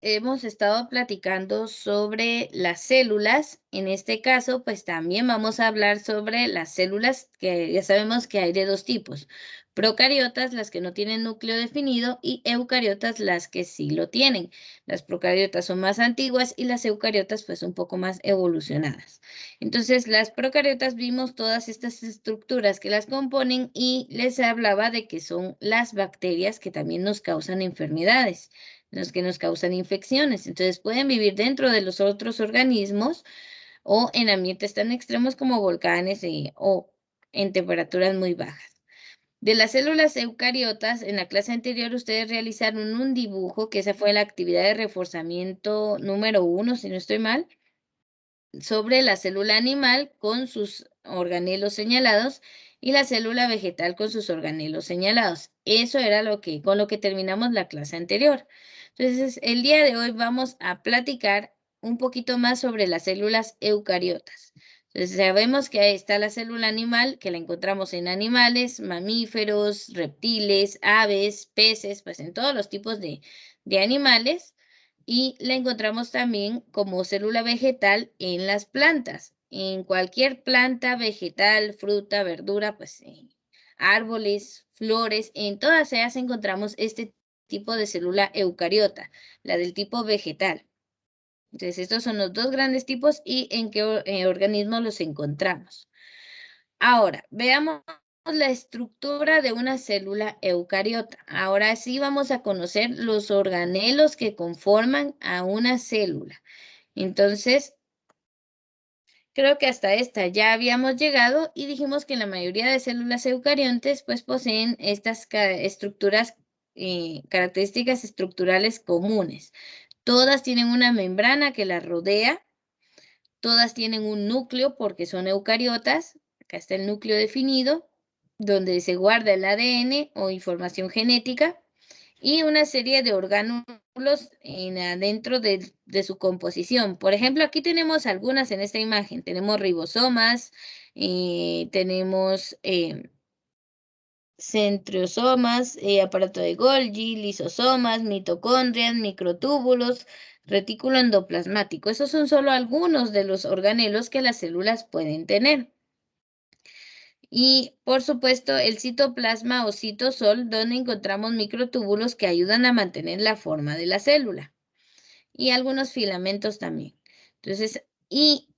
hemos estado platicando sobre las células. En este caso, pues también vamos a hablar sobre las células, que ya sabemos que hay de dos tipos: procariotas, las que no tienen núcleo definido, y eucariotas, las que sí lo tienen. Las procariotas son más antiguas y las eucariotas pues un poco más evolucionadas. Entonces, las procariotas vimos todas estas estructuras que las componen y les hablaba de que son las bacterias que también nos causan enfermedades, los que nos causan infecciones. Entonces pueden vivir dentro de los otros organismos o en ambientes tan extremos como volcanes o en temperaturas muy bajas. De las células eucariotas, en la clase anterior ustedes realizaron un dibujo, que esa fue la actividad de reforzamiento número 1, si no estoy mal, sobre la célula animal con sus organelos señalados y la célula vegetal con sus organelos señalados. Eso era con lo que terminamos la clase anterior. Entonces, el día de hoy vamos a platicar un poquito más sobre las células eucariotas. Entonces, sabemos que ahí está la célula animal, que la encontramos en animales, mamíferos, reptiles, aves, peces, pues en todos los tipos de animales. Y la encontramos también como célula vegetal en las plantas. En cualquier planta, vegetal, fruta, verdura, pues árboles, flores, en todas ellas encontramos este tipo de célula eucariota, la del tipo vegetal. Entonces, estos son los dos grandes tipos y en qué organismos los encontramos. Ahora, veamos la estructura de una célula eucariota. Ahora sí vamos a conocer los organelos que conforman a una célula. Entonces, creo que hasta esta ya habíamos llegado y dijimos que la mayoría de células eucariontes pues poseen estas estructuras, características estructurales comunes. Todas tienen una membrana que las rodea, todas tienen un núcleo porque son eucariotas. Acá está el núcleo definido, donde se guarda el ADN o información genética, y una serie de orgánulos adentro de su composición. Por ejemplo, aquí tenemos algunas en esta imagen. Tenemos ribosomas, tenemos centriosomas, aparato de Golgi, lisosomas, mitocondrias, microtúbulos, retículo endoplasmático. Esos son solo algunos de los organelos que las células pueden tener. Y por supuesto el citoplasma o citosol, donde encontramos microtúbulos que ayudan a mantener la forma de la célula, y algunos filamentos también. Entonces, y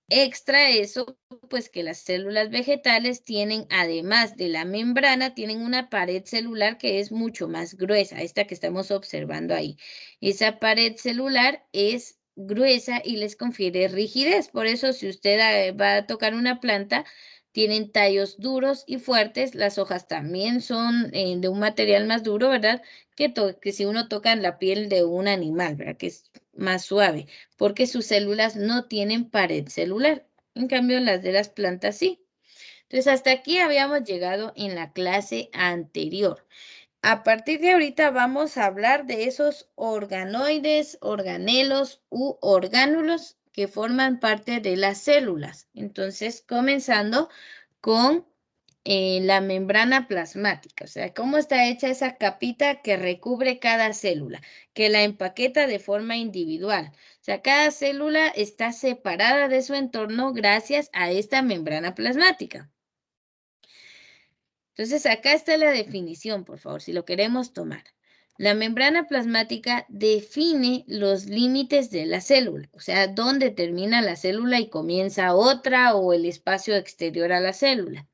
extra eso, pues que las células vegetales tienen, además de la membrana, tienen una pared celular que es mucho más gruesa, esta que estamos observando ahí. Esa pared celular es gruesa y les confiere rigidez. Por eso, si usted va a tocar una planta, tienen tallos duros y fuertes. Las hojas también son de un material más duro, ¿verdad? Que si uno toca en la piel de un animal, ¿verdad? Que es más suave, porque sus células no tienen pared celular. En cambio, las de las plantas sí. Entonces, hasta aquí habíamos llegado en la clase anterior. A partir de ahorita vamos a hablar de esos organoides, organelos u orgánulos que forman parte de las células. Entonces, comenzando con la membrana plasmática, o sea, cómo está hecha esa capita que recubre cada célula, que la empaqueta de forma individual. O sea, cada célula está separada de su entorno gracias a esta membrana plasmática. Entonces, acá está la definición, por favor, si lo queremos tomar. La membrana plasmática define los límites de la célula, o sea, dónde termina la célula y comienza otra, o el espacio exterior a la célula.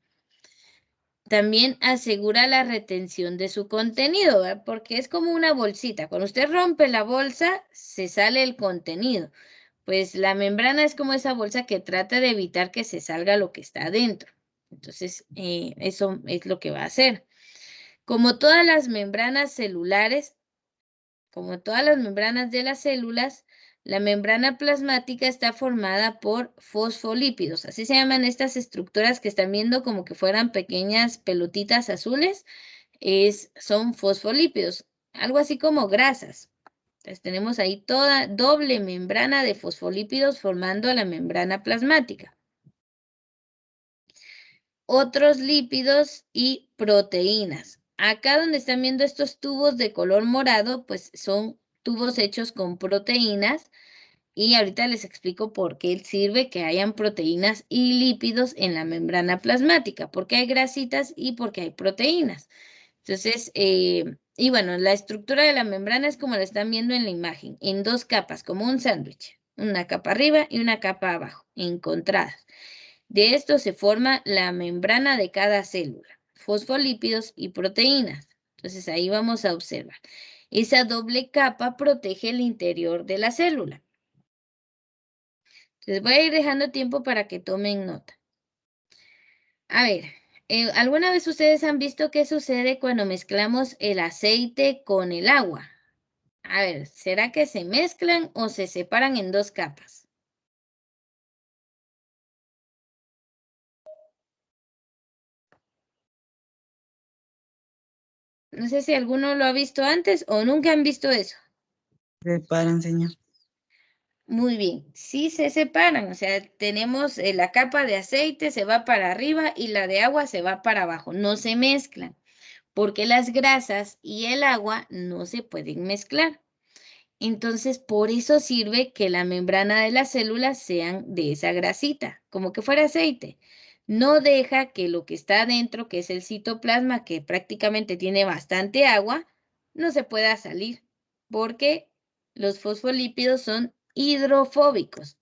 También asegura la retención de su contenido, ¿verdad? Porque es como una bolsita. Cuando usted rompe la bolsa, se sale el contenido. Pues la membrana es como esa bolsa que trata de evitar que se salga lo que está adentro. Entonces, eso es lo que va a hacer. Como todas las membranas celulares, como todas las membranas de las células, la membrana plasmática está formada por fosfolípidos. Así se llaman estas estructuras que están viendo como que fueran pequeñas pelotitas azules. Son fosfolípidos, algo así como grasas. Entonces tenemos ahí toda doble membrana de fosfolípidos formando la membrana plasmática. Otros lípidos y proteínas. Acá donde están viendo estos tubos de color morado, pues son tubos hechos con proteínas y ahorita les explico por qué sirve que hayan proteínas y lípidos en la membrana plasmática, porque hay grasitas y porque hay proteínas. Entonces, y bueno, la estructura de la membrana es como la están viendo en la imagen, en dos capas, como un sándwich, una capa arriba y una capa abajo, encontradas. De esto se forma la membrana de cada célula, fosfolípidos y proteínas. Entonces ahí vamos a observar. Esa doble capa protege el interior de la célula. Entonces voy a ir dejando tiempo para que tomen nota. A ver, ¿alguna vez ustedes han visto qué sucede cuando mezclamos el aceite con el agua? A ver, ¿será que se mezclan o se separan en dos capas? No sé si alguno lo ha visto antes o nunca han visto eso. Preparan, señor. Muy bien, sí se separan, o sea, tenemos la capa de aceite se va para arriba y la de agua se va para abajo, no se mezclan, porque las grasas y el agua no se pueden mezclar. Entonces, por eso sirve que la membrana de las células sean de esa grasita, como que fuera aceite. No deja que lo que está adentro, que es el citoplasma, que prácticamente tiene bastante agua, no se pueda salir, porque los fosfolípidos son hidrofóbicos,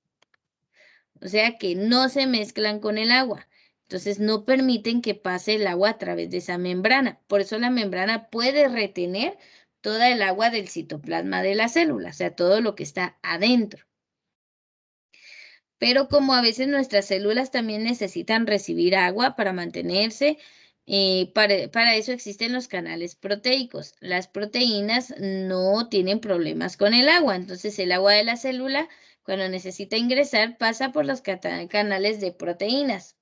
o sea que no se mezclan con el agua. Entonces no permiten que pase el agua a través de esa membrana. Por eso la membrana puede retener toda el agua del citoplasma de la célula, o sea, todo lo que está adentro. Pero como a veces nuestras células también necesitan recibir agua para mantenerse, para eso existen los canales proteicos. Las proteínas no tienen problemas con el agua, entonces el agua de la célula, cuando necesita ingresar, pasa por los canales de proteínas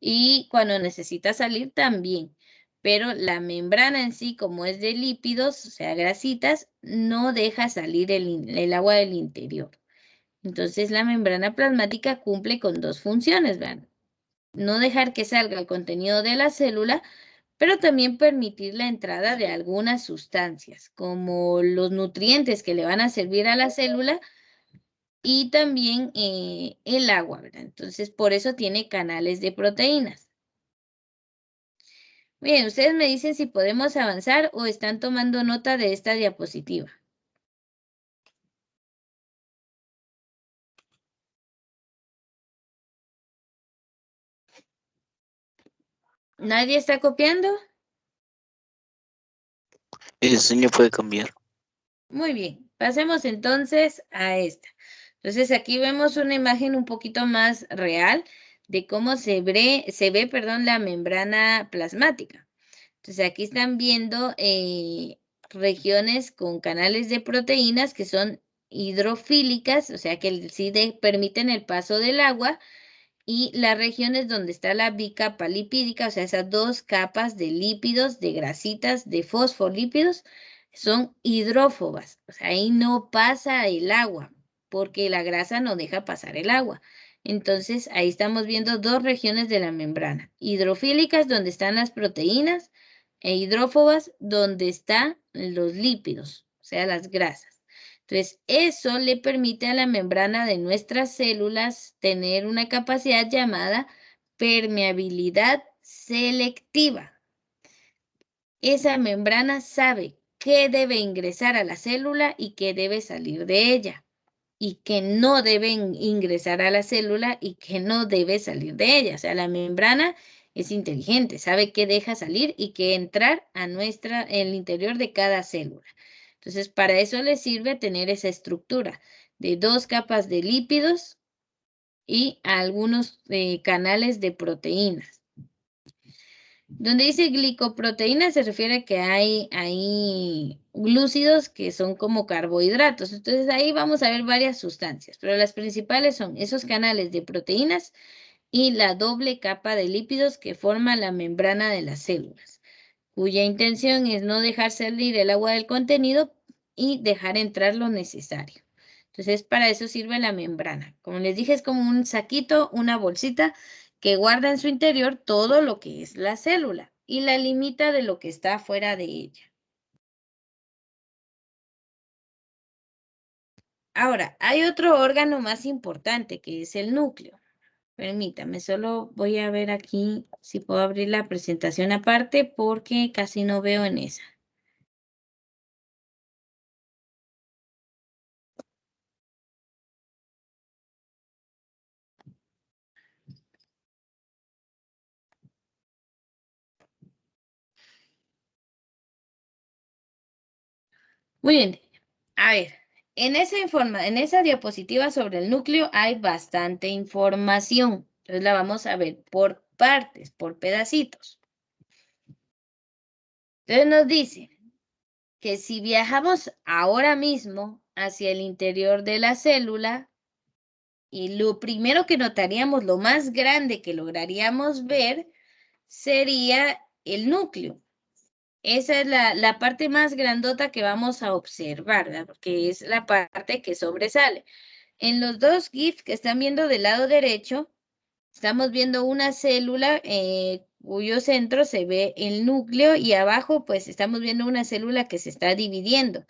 y cuando necesita salir también. Pero la membrana en sí, como es de lípidos, o sea, grasitas, no deja salir el agua del interior. Entonces la membrana plasmática cumple con dos funciones, ¿verdad? No dejar que salga el contenido de la célula, pero también permitir la entrada de algunas sustancias, como los nutrientes que le van a servir a la célula y también el agua, ¿verdad? Entonces, por eso tiene canales de proteínas. Bien, ustedes me dicen si podemos avanzar o están tomando nota de esta diapositiva. ¿Nadie está copiando? El diseño puede cambiar. Muy bien, pasemos entonces a esta. Entonces aquí vemos una imagen un poquito más real de cómo perdón, la membrana plasmática. Entonces aquí están viendo regiones con canales de proteínas que son hidrofílicas, o sea que sí permiten el paso del agua, y las regiones donde está la bicapa lipídica, o sea, esas dos capas de lípidos, de grasitas, de fosfolípidos, son hidrófobas. O sea, ahí no pasa el agua, porque la grasa no deja pasar el agua. Entonces, ahí estamos viendo dos regiones de la membrana, hidrofílicas, donde están las proteínas, e hidrófobas, donde están los lípidos, o sea, las grasas. Entonces, eso le permite a la membrana de nuestras células tener una capacidad llamada permeabilidad selectiva. Esa membrana sabe qué debe ingresar a la célula y qué debe salir de ella, y qué no debe ingresar a la célula y qué no debe salir de ella. O sea, la membrana es inteligente, sabe qué deja salir y qué entrar a el interior de cada célula. Entonces, para eso le sirve tener esa estructura de dos capas de lípidos y algunos canales de proteínas. Donde dice glicoproteína se refiere a que hay glúcidos que son como carbohidratos. Entonces ahí vamos a ver varias sustancias, pero las principales son esos canales de proteínas y la doble capa de lípidos que forma la membrana de las células, cuya intención es no dejar salir el agua del contenido y dejar entrar lo necesario. Entonces, para eso sirve la membrana. Como les dije, es como un saquito, una bolsita que guarda en su interior todo lo que es la célula y la limita de lo que está fuera de ella. Ahora, hay otro órgano más importante que es el núcleo. Permítame, solo voy a ver aquí si puedo abrir la presentación aparte porque casi no veo en esa. Muy bien. A ver, en esa diapositiva sobre el núcleo hay bastante información. Entonces la vamos a ver por partes, por pedacitos. Entonces nos dice que si viajamos ahora mismo hacia el interior de la célula, y lo primero que notaríamos, lo más grande que lograríamos ver, sería el núcleo. Esa es la parte más grandota que vamos a observar, ¿verdad? Porque es la parte que sobresale. En los dos GIFs que están viendo del lado derecho, estamos viendo una célula cuyo centro se ve el núcleo y abajo pues estamos viendo una célula que se está dividiendo.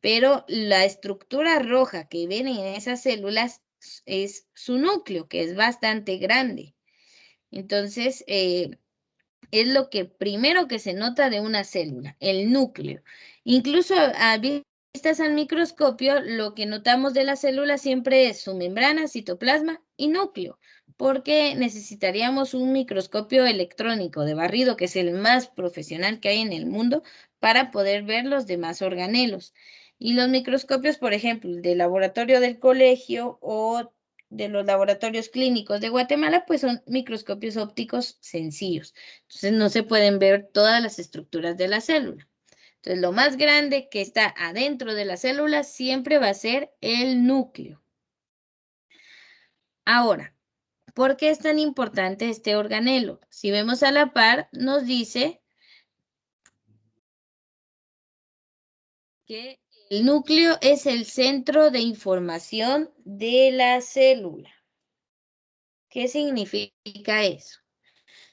Pero la estructura roja que ven en esas células es su núcleo, que es bastante grande. Entonces, es lo que primero que se nota de una célula, el núcleo. Incluso a vistas al microscopio, lo que notamos de la célula siempre es su membrana, citoplasma y núcleo, porque necesitaríamos un microscopio electrónico de barrido, que es el más profesional que hay en el mundo, para poder ver los demás organelos. Y los microscopios, por ejemplo, del laboratorio del colegio o de los laboratorios clínicos de Guatemala, pues son microscopios ópticos sencillos. Entonces no se pueden ver todas las estructuras de la célula. Entonces lo más grande que está adentro de la célula siempre va a ser el núcleo. Ahora, ¿por qué es tan importante este organelo? Si vemos a la par, nos dice que el núcleo es el centro de información de la célula. ¿Qué significa eso?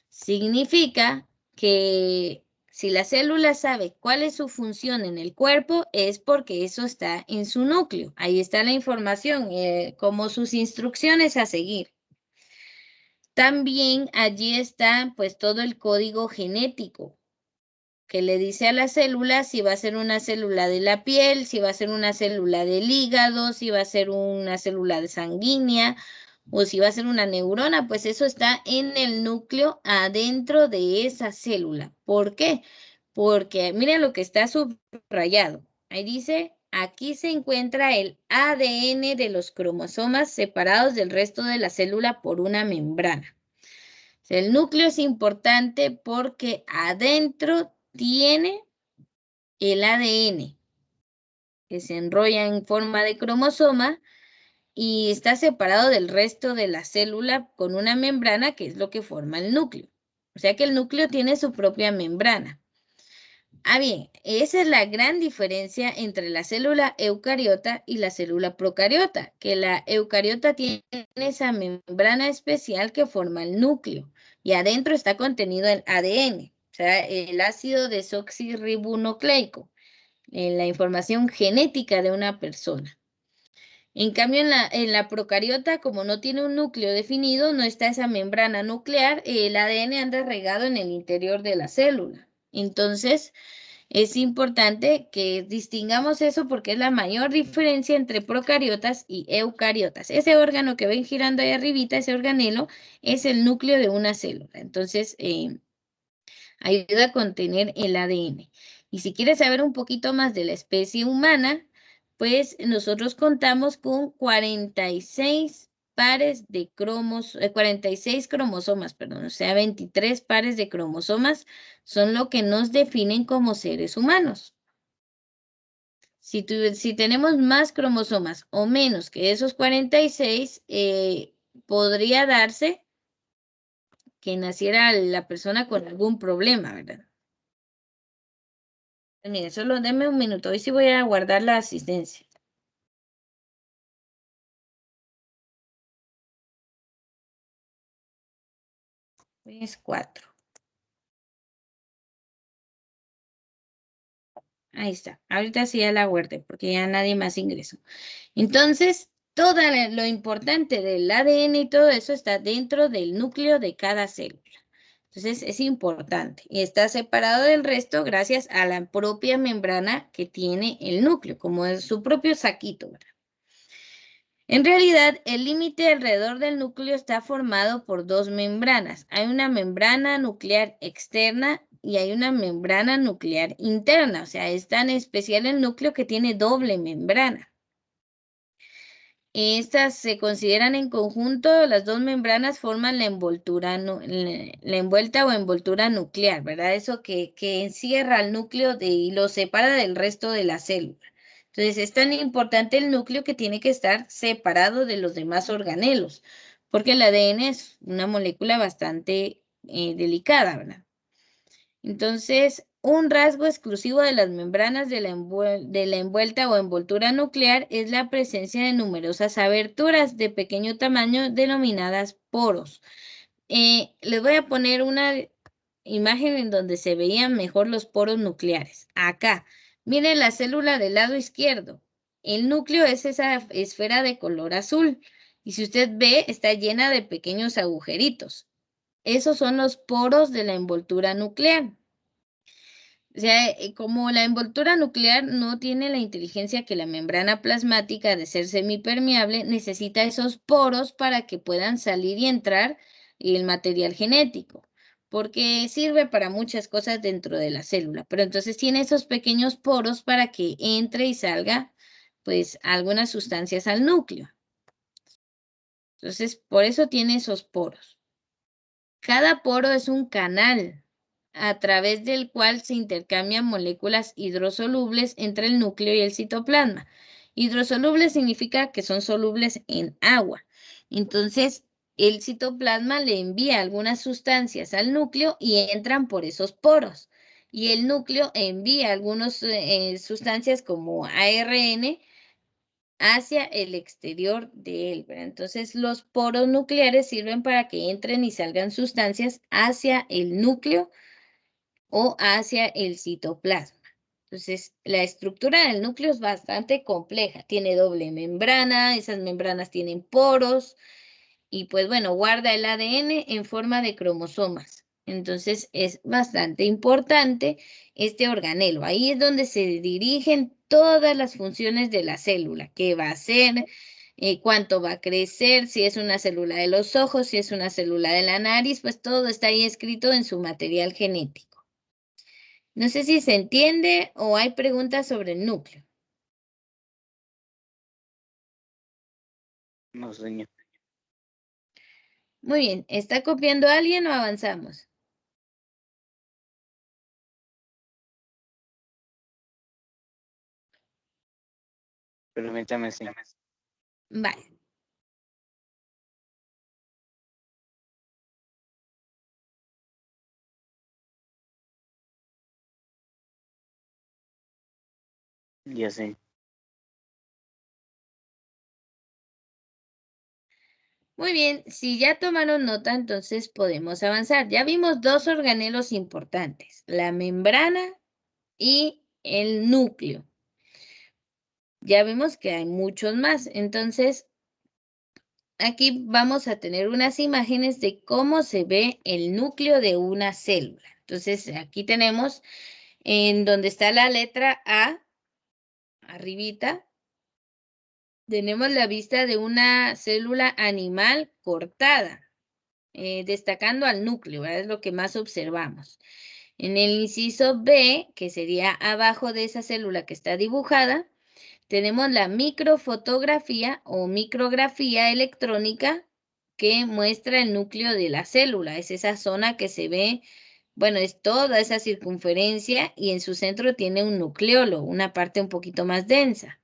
Significa que si la célula sabe cuál es su función en el cuerpo, es porque eso está en su núcleo. Ahí está la información, como sus instrucciones a seguir. También allí está pues todo el código genético que le dice a la célula si va a ser una célula de la piel, si va a ser una célula del hígado, si va a ser una célula sanguínea o si va a ser una neurona, pues eso está en el núcleo adentro de esa célula. ¿Por qué? Porque miren lo que está subrayado. Ahí dice, aquí se encuentra el ADN de los cromosomas separados del resto de la célula por una membrana. El núcleo es importante porque adentro tiene el ADN que se enrolla en forma de cromosoma y está separado del resto de la célula con una membrana que es lo que forma el núcleo. O sea que el núcleo tiene su propia membrana. Bien, esa es la gran diferencia entre la célula eucariota y la célula procariota, que la eucariota tiene esa membrana especial que forma el núcleo y adentro está contenido el ADN, o sea, el ácido desoxirribonucleico, la información genética de una persona. En cambio, en la procariota, como no tiene un núcleo definido, no está esa membrana nuclear, el ADN anda regado en el interior de la célula. Entonces, es importante que distingamos eso porque es la mayor diferencia entre procariotas y eucariotas. Ese órgano que ven girando ahí arribita, ese organelo, es el núcleo de una célula. Entonces, ayuda a contener el ADN. Y si quieres saber un poquito más de la especie humana, pues nosotros contamos con 46 pares de 46 cromosomas, perdón, o sea, 23 pares de cromosomas son lo que nos definen como seres humanos. Si tenemos más cromosomas o menos que esos 46, podría darse que naciera la persona con algún problema, ¿verdad? Mire, solo denme un minuto. Hoy sí voy a guardar la asistencia. Hoy es 4. Ahí está. Ahorita sí ya la guardé porque ya nadie más ingresó. Entonces, todo lo importante del ADN y todo eso está dentro del núcleo de cada célula. Entonces, es importante y está separado del resto gracias a la propia membrana que tiene el núcleo, como es su propio saquito, ¿verdad? En realidad, el límite alrededor del núcleo está formado por dos membranas. Hay una membrana nuclear externa y hay una membrana nuclear interna. O sea, es tan especial el núcleo que tiene doble membrana. Estas se consideran en conjunto, las dos membranas forman la envoltura, la envuelta o envoltura nuclear, ¿verdad? Eso que encierra el núcleo y lo separa del resto de la célula. Entonces, es tan importante el núcleo que tiene que estar separado de los demás organelos, porque el ADN es una molécula bastante delicada, ¿verdad? Entonces, un rasgo exclusivo de las membranas de la envuelta o envoltura nuclear es la presencia de numerosas aberturas de pequeño tamaño denominadas poros. Les voy a poner una imagen en donde se veían mejor los poros nucleares. Acá, miren la célula del lado izquierdo. El núcleo es esa esfera de color azul. Y si usted ve, está llena de pequeños agujeritos. Esos son los poros de la envoltura nuclear. O sea, como la envoltura nuclear no tiene la inteligencia que la membrana plasmática de ser semipermeable, necesita esos poros para que puedan salir y entrar el material genético, porque sirve para muchas cosas dentro de la célula, pero entonces tiene esos pequeños poros para que entre y salga, pues, algunas sustancias al núcleo. Entonces, por eso tiene esos poros. Cada poro es un canal a través del cual se intercambian moléculas hidrosolubles entre el núcleo y el citoplasma. Hidrosolubles significa que son solubles en agua. Entonces, el citoplasma le envía algunas sustancias al núcleo y entran por esos poros. Y el núcleo envía algunas sustancias como ARN hacia el exterior de él, ¿verdad? Entonces, los poros nucleares sirven para que entren y salgan sustancias hacia el núcleo o hacia el citoplasma. Entonces, la estructura del núcleo es bastante compleja. Tiene doble membrana, esas membranas tienen poros y pues bueno, guarda el ADN en forma de cromosomas. Entonces, es bastante importante este organelo. Ahí es donde se dirigen todas las funciones de la célula, qué va a hacer, cuánto va a crecer, si es una célula de los ojos, si es una célula de la nariz, pues todo está ahí escrito en su material genético. No sé si se entiende o hay preguntas sobre el núcleo. No, señor. Muy bien, ¿está copiando alguien o avanzamos? Permítame, señor. Vale. Ya sé. Muy bien, si ya tomaron nota, entonces podemos avanzar. Ya vimos dos organelos importantes, la membrana y el núcleo. Ya vimos que hay muchos más. Entonces, aquí vamos a tener unas imágenes de cómo se ve el núcleo de una célula. Entonces, aquí tenemos en donde está la letra A, arribita, tenemos la vista de una célula animal cortada, destacando al núcleo, ¿verdad? Es lo que más observamos. En el inciso B, que sería abajo de esa célula que está dibujada, tenemos la microfotografía o micrografía electrónica que muestra el núcleo de la célula. Es esa zona que se ve, bueno, es toda esa circunferencia y en su centro tiene un nucleolo, una parte un poquito más densa.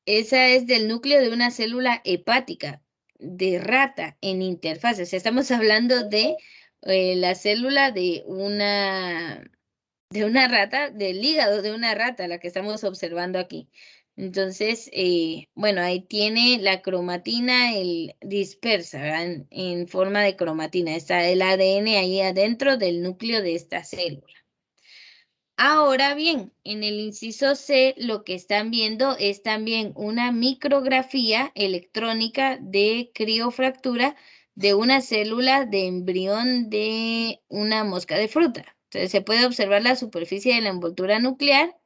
Esa es del núcleo de una célula hepática de rata en interfaz. O sea, estamos hablando de la célula de una rata, del hígado de una rata, la que estamos observando aquí. Entonces, bueno, ahí tiene la cromatina dispersa, ¿verdad? En forma de cromatina. Está el ADN ahí adentro del núcleo de esta célula. Ahora bien, en el inciso C lo que están viendo es también una micrografía electrónica de criofractura de una célula de embrión de una mosca de fruta. Entonces se puede observar la superficie de la envoltura nuclear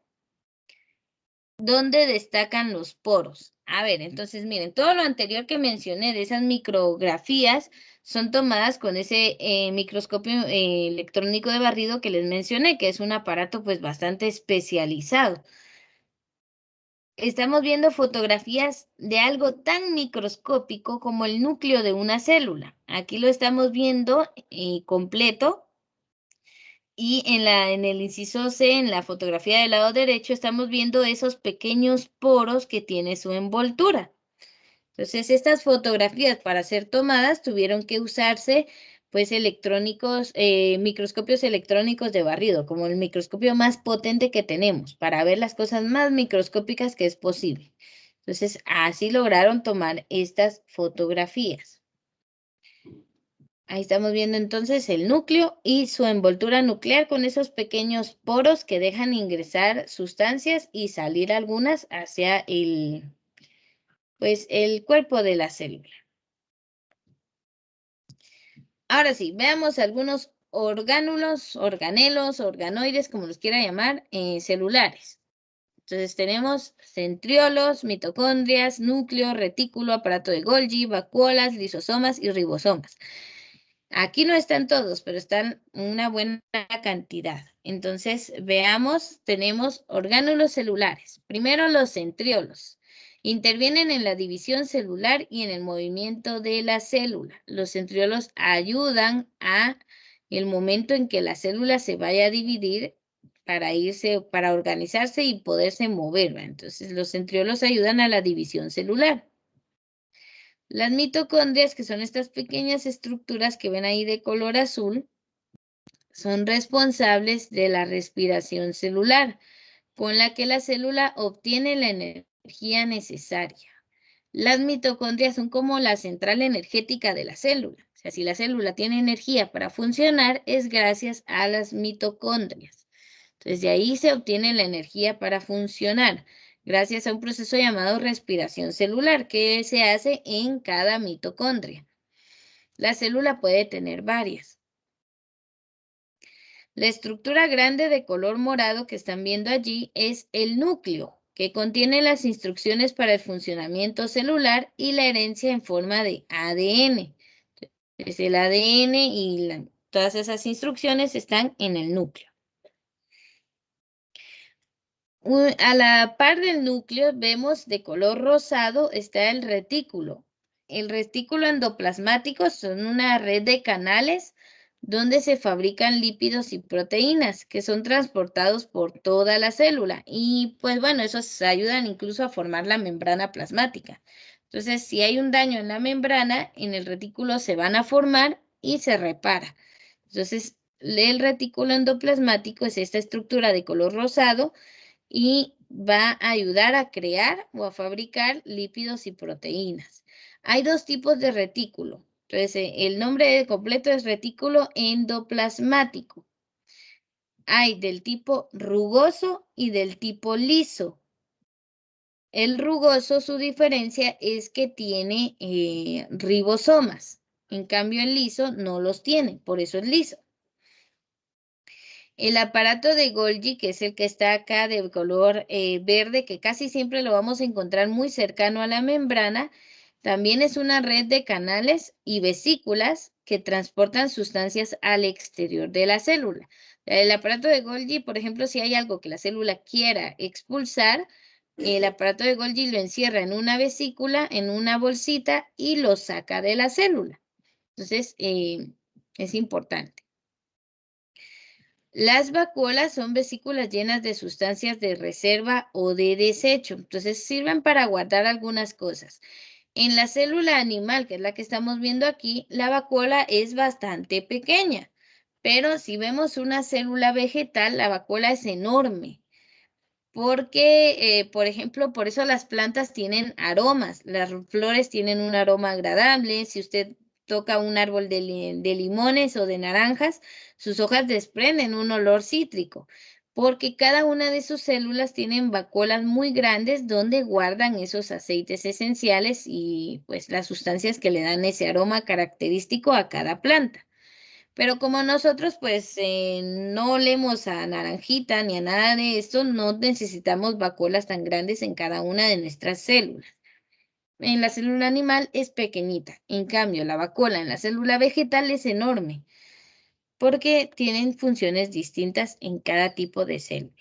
donde destacan los poros. A ver, entonces miren, todo lo anterior que mencioné de esas micrografías son tomadas con ese microscopio electrónico de barrido que les mencioné, que es un aparato pues bastante especializado. Estamos viendo fotografías de algo tan microscópico como el núcleo de una célula. Aquí lo estamos viendo completo. Y en el inciso C, en la fotografía del lado derecho, estamos viendo esos pequeños poros que tiene su envoltura. Entonces, estas fotografías para ser tomadas tuvieron que usarse pues microscopios electrónicos de barrido, como el microscopio más potente que tenemos, para ver las cosas más microscópicas que es posible. Entonces, así lograron tomar estas fotografías. Ahí estamos viendo entonces el núcleo y su envoltura nuclear con esos pequeños poros que dejan ingresar sustancias y salir algunas hacia el cuerpo de la célula. Ahora sí, veamos algunos orgánulos, organelos, organoides, como los quiera llamar, celulares. Entonces tenemos centriolos, mitocondrias, núcleo, retículo, aparato de Golgi, vacuolas, lisosomas y ribosomas. Aquí no están todos, pero están una buena cantidad. Entonces, veamos, tenemos orgánulos celulares. Primero, los centriolos. Intervienen en la división celular y en el movimiento de la célula. Los centriolos ayudan a el momento en que la célula se vaya a dividir para organizarse y poderse mover, ¿va? Entonces, los centriolos ayudan a la división celular. Las mitocondrias, que son estas pequeñas estructuras que ven ahí de color azul, son responsables de la respiración celular, con la que la célula obtiene la energía necesaria. Las mitocondrias son como la central energética de la célula. O sea, si la célula tiene energía para funcionar, es gracias a las mitocondrias. Entonces, de ahí se obtiene la energía para funcionar, gracias a un proceso llamado respiración celular que se hace en cada mitocondria. La célula puede tener varias. La estructura grande de color morado que están viendo allí es el núcleo, que contiene las instrucciones para el funcionamiento celular y la herencia en forma de ADN. Entonces, el ADN y todas esas instrucciones están en el núcleo. A la par del núcleo vemos de color rosado está el retículo. El retículo endoplasmático son una red de canales donde se fabrican lípidos y proteínas que son transportados por toda la célula. Y pues bueno, esos ayudan incluso a formar la membrana plasmática. Entonces, si hay un daño en la membrana, en el retículo se van a formar y se repara. Entonces, el retículo endoplasmático es esta estructura de color rosado y va a ayudar a crear o a fabricar lípidos y proteínas. Hay dos tipos de retículo. Entonces, el nombre completo es retículo endoplasmático. Hay del tipo rugoso y del tipo liso. El rugoso, su diferencia es que tiene ribosomas. En cambio, el liso no los tiene, por eso es liso. El aparato de Golgi, que es el que está acá de color verde, que casi siempre lo vamos a encontrar muy cercano a la membrana, también es una red de canales y vesículas que transportan sustancias al exterior de la célula. El aparato de Golgi, por ejemplo, si hay algo que la célula quiera expulsar, el aparato de Golgi lo encierra en una vesícula, en una bolsita y lo saca de la célula. Entonces, es importante. Las vacuolas son vesículas llenas de sustancias de reserva o de desecho. Entonces sirven para guardar algunas cosas. En la célula animal, que es la que estamos viendo aquí, la vacuola es bastante pequeña. Pero si vemos una célula vegetal, la vacuola es enorme. Porque, por ejemplo, por eso las plantas tienen aromas. Las flores tienen un aroma agradable. Si usted toca un árbol de limones o de naranjas, sus hojas desprenden un olor cítrico. porque cada una de sus células tienen vacuolas muy grandes donde guardan esos aceites esenciales y pues las sustancias que le dan ese aroma característico a cada planta. Pero como nosotros pues no olemos a naranjita ni a nada de esto, no necesitamos vacuolas tan grandes en cada una de nuestras células. En la célula animal es pequeñita, en cambio la vacuola en la célula vegetal es enorme, porque tienen funciones distintas en cada tipo de célula.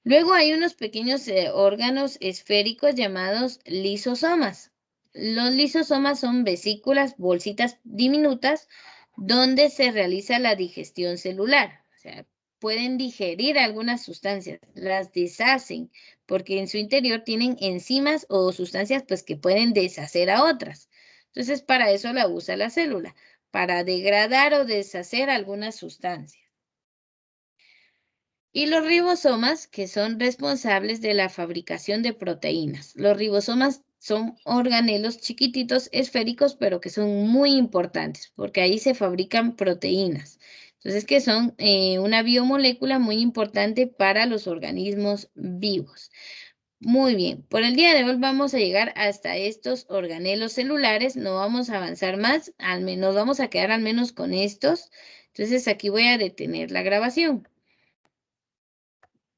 Luego hay unos pequeños órganos esféricos llamados lisosomas. Los lisosomas son vesículas, bolsitas diminutas, donde se realiza la digestión celular. O sea, pueden digerir algunas sustancias, las deshacen, porque en su interior tienen enzimas o sustancias pues, que pueden deshacer a otras. Entonces, para eso la usa la célula, para degradar o deshacer algunas sustancias. Y los ribosomas, que son responsables de la fabricación de proteínas. Los ribosomas son organelos chiquititos, esféricos, pero que son muy importantes, porque ahí se fabrican proteínas. Entonces, que son una biomolécula muy importante para los organismos vivos. Muy bien, por el día de hoy vamos a llegar hasta estos organelos celulares, no vamos a avanzar más, al menos vamos a quedar al menos con estos. Entonces, aquí voy a detener la grabación.